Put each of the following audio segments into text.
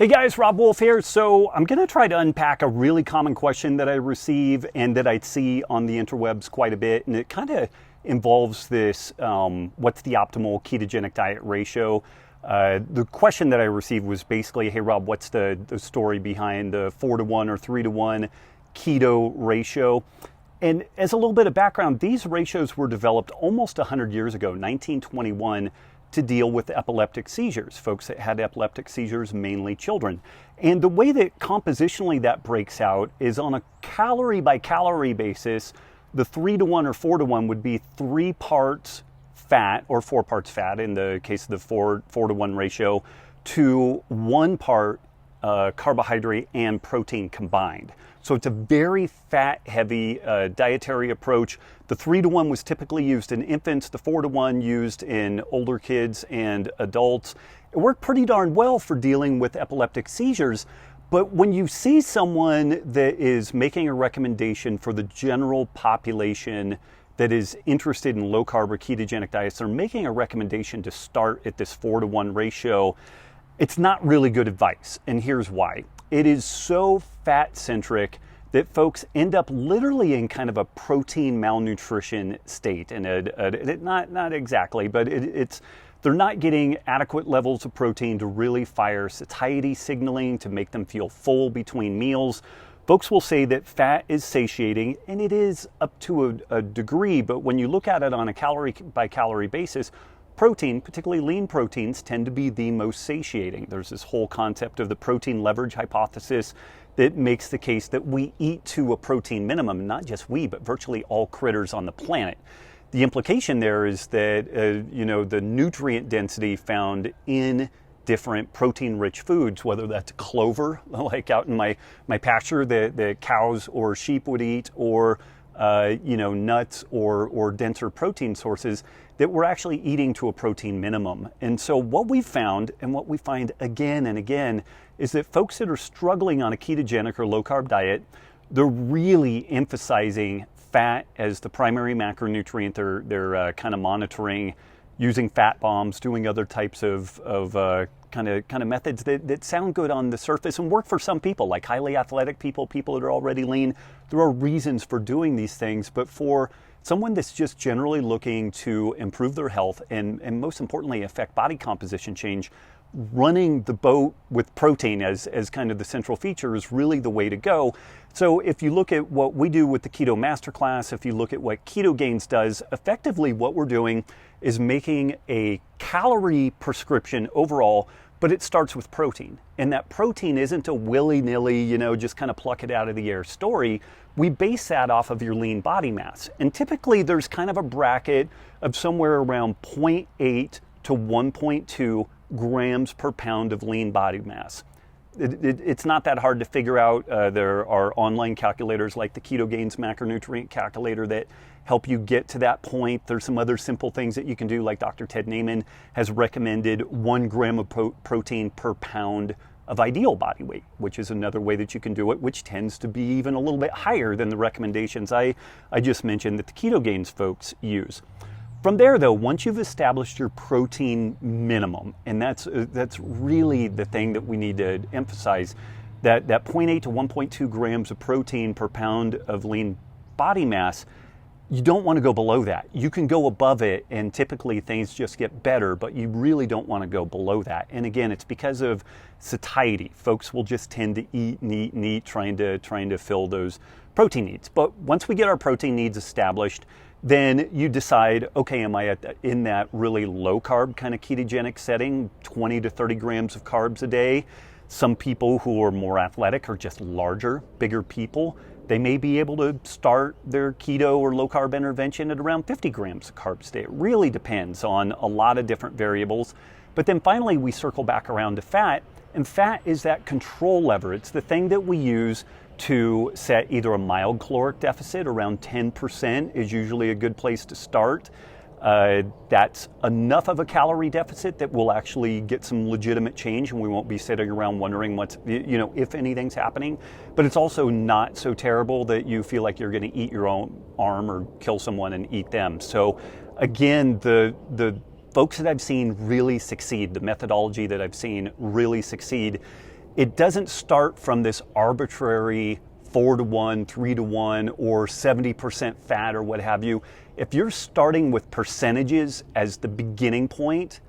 Hey guys, Rob Wolf here. So I'm going to try to unpack a really common question that I receive and that I see on the interwebs quite a bit. And it kind of involves this, what's the optimal ketogenic diet ratio? The question that I received was basically, hey Rob, what's the story behind the 4-to-1 or 3-to-1 keto ratio? And as a little bit of background, these ratios were developed almost 100 years ago, 1921, to deal with epileptic seizures, folks that had epileptic seizures, mainly children. And the way that compositionally that breaks out is on a calorie by calorie basis. The 3-to-1 or 4-to-1 would be 3 parts fat, or 4 parts fat in the case of the 4-to-1 ratio, to 1 part carbohydrate and protein combined. So it's a very fat-heavy dietary approach. The 3-to-1 was typically used in infants, the 4-to-1 used in older kids and adults. It worked pretty darn well for dealing with epileptic seizures, but when you see someone that is making a recommendation for the general population that is interested in low-carb or ketogenic diets, they're making a recommendation to start at this 4-to-1 ratio. It's not really good advice, and here's why. It is so fat-centric that folks end up literally in kind of a protein malnutrition state. And not exactly, but they're not getting adequate levels of protein to really fire satiety signaling to make them feel full between meals. Folks will say that fat is satiating, and it is up to a degree, but when you look at it on a calorie by calorie basis, protein, particularly lean proteins, tend to be the most satiating. There's this whole concept of the protein leverage hypothesis that makes the case that we eat to a protein minimum, not just we, but virtually all critters on the planet. The implication there is that the nutrient density found in different protein-rich foods, whether that's clover, like out in my pasture that cows or sheep would eat, or nuts or denser protein sources, that we're actually eating to a protein minimum. And so what we've found, and what we find again and again, is that folks that are struggling on a ketogenic or low-carb diet, they're really emphasizing fat as the primary macronutrient. They're kind of monitoring, using fat bombs, doing other types of kind of methods that sound good on the surface and work for some people, like highly athletic people that are already lean. There are reasons for doing these things, but for someone that's just generally looking to improve their health and most importantly affect body composition change, running the boat with protein as kind of the central feature is really the way to go. So if you look at what we do with the Keto Masterclass, if you look at what Keto Gains does, effectively what we're doing is making a calorie prescription overall, but it starts with protein. And that protein isn't a willy-nilly, just kind of pluck it out of the air story. We base that off of your lean body mass. And typically there's kind of a bracket of somewhere around 0.8 to 1.2 grams per pound of lean body mass. It's not that hard to figure out. There are online calculators like the Keto Gains macronutrient calculator that help you get to that point. There's some other simple things that you can do, like Dr. Ted Naiman has recommended 1 gram of protein per pound of ideal body weight, which is another way that you can do it, which tends to be even a little bit higher than the recommendations I just mentioned that the Keto Gains folks use. From there, though, once you've established your protein minimum, and that's really the thing that we need to emphasize, that 0.8 to 1.2 grams of protein per pound of lean body mass, you don't want to go below that. You can go above it, and typically things just get better, but you really don't want to go below that. And again, it's because of satiety. Folks will just tend to eat and eat and eat, trying to fill those protein needs. But once we get our protein needs established, then you decide, okay, am I in that really low carb kind of ketogenic setting, 20 to 30 grams of carbs a day? Some people who are more athletic or just larger, bigger people, they may be able to start their keto or low carb intervention at around 50 grams of carbs a day. It really depends on a lot of different variables. But then finally we circle back around to fat, and fat is that control lever. It's the thing that we use to set either a mild caloric deficit, around 10% is usually a good place to start. That's enough of a calorie deficit that we'll actually get some legitimate change, and we won't be sitting around wondering what's, if anything's happening. But it's also not so terrible that you feel like you're going to eat your own arm or kill someone and eat them. So again, the folks that I've seen really succeed, the methodology that I've seen really succeed, it doesn't start from this arbitrary 4-to-1, 3-to-1, or 70% fat or what have you. If you're starting with percentages as the beginning point,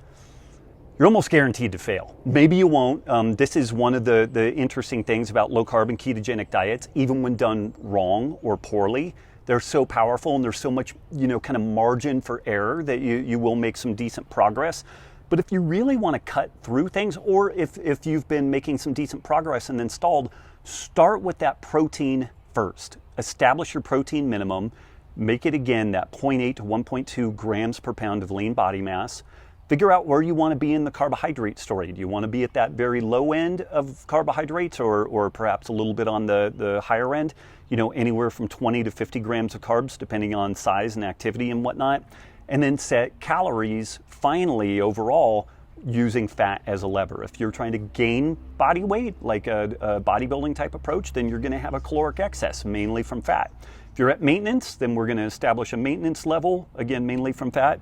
you're almost guaranteed to fail. Maybe you won't. This is one of the interesting things about low carb and ketogenic diets. Even when done wrong or poorly, they're so powerful and there's so much, kind of margin for error that you will make some decent progress. But if you really want to cut through things, or if you've been making some decent progress and then stalled, start with that protein first. Establish your protein minimum. Make it again that 0.8 to 1.2 grams per pound of lean body mass. Figure out where you want to be in the carbohydrate story. Do you want to be at that very low end of carbohydrates, or perhaps a little bit on the higher end? Anywhere from 20 to 50 grams of carbs, depending on size and activity and whatnot. And then set calories, finally, overall, using fat as a lever. If you're trying to gain body weight, like a bodybuilding type approach, then you're going to have a caloric excess, mainly from fat. If you're at maintenance, then we're going to establish a maintenance level, again, mainly from fat.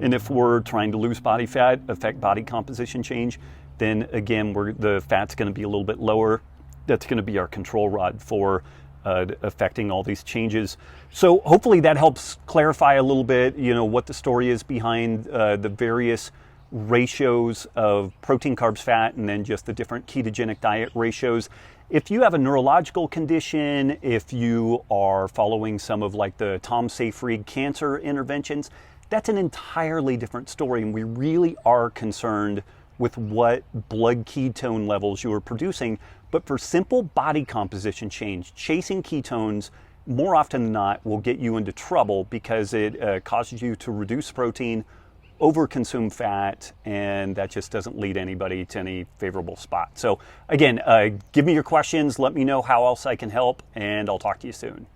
And if we're trying to lose body fat, affect body composition change, then again, the fat's going to be a little bit lower. That's going to be our control rod for affecting all these changes. So hopefully that helps clarify a little bit, what the story is behind the various ratios of protein, carbs, fat, and then just the different ketogenic diet ratios. If you have a neurological condition, if you are following some of like the Tom Seyfried cancer interventions, that's an entirely different story, and we really are concerned with what blood ketone levels you are producing. But for simple body composition change, chasing ketones more often than not will get you into trouble because it causes you to reduce protein, overconsume fat, and that just doesn't lead anybody to any favorable spot. So again, give me your questions, let me know how else I can help, and I'll talk to you soon.